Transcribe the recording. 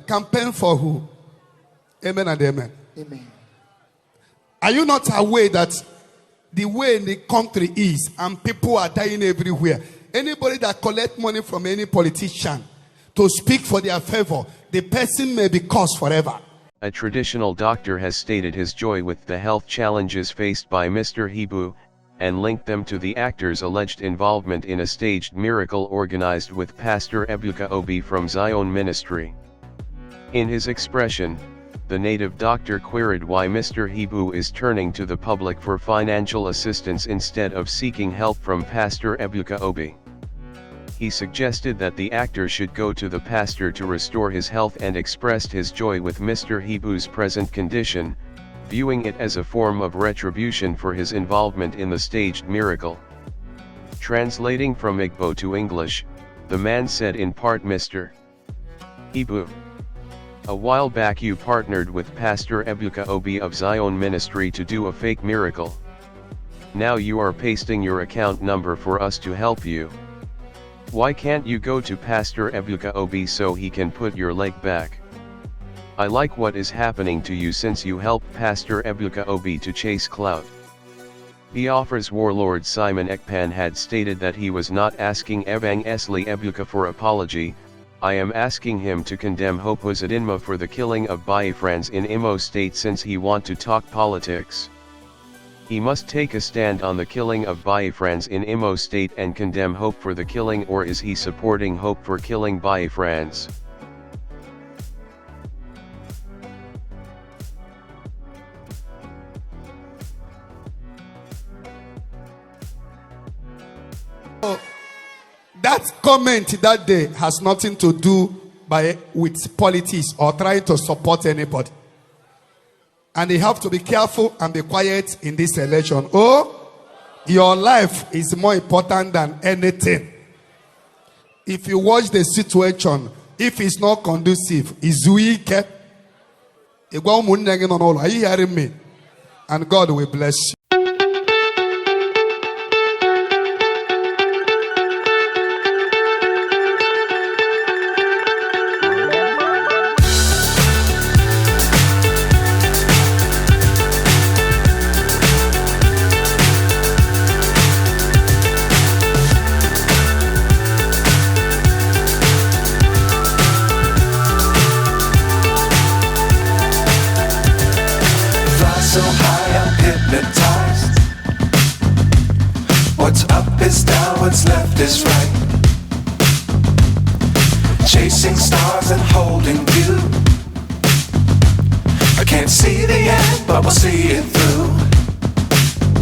Campaign for who? Amen and amen. Amen. Are you not aware that the way the country is and people are dying everywhere? Anybody that collects money from any politician to speak for their favor, the person may be cursed forever. A traditional doctor has stated his joy with the health challenges faced by Mr. Ibu, and linked them to the actor's alleged involvement in a staged miracle organized with Pastor Ebuka Obi from Zion Ministry. In his expression, the native doctor queried why Mr. Ibu is turning to the public for financial assistance instead of seeking help from Pastor Ebuka Obi. He suggested that the actor should go to the pastor to restore his health and expressed his joy with Mr. Ibu's present condition, viewing it as a form of retribution for his involvement in the staged miracle. Translating from Igbo to English, the man said in part, Mr. Ibu, a while back you partnered with Pastor Ebuka Obi of Zion Ministry to do a fake miracle. Now you are pasting your account number for us to help you. Why can't you go to Pastor Ebuka Obi so he can put your leg back? I like what is happening to you since you helped Pastor Ebuka Obi to chase clout. Biafra's warlord Simon Ekpan had stated that he was not asking Evang Ebuka for apology. I am asking him to condemn Hopozadinma for the killing of Biafrans in Imo State since he want to talk politics. He must take a stand on the killing of Biafrans in Imo State and condemn Hope for the killing, or is he supporting Hope for killing Biafrans? That comment that day has nothing to do with politics or trying to support anybody. And you have to be careful and be quiet in this election. Oh, your life is more important than anything. If you watch the situation, if it's not conducive, it's weak. Are you hearing me? And God will bless you. So high I'm hypnotized. What's up is down, what's left is right. Chasing stars and holding you. I can't see the end, but we'll see it through.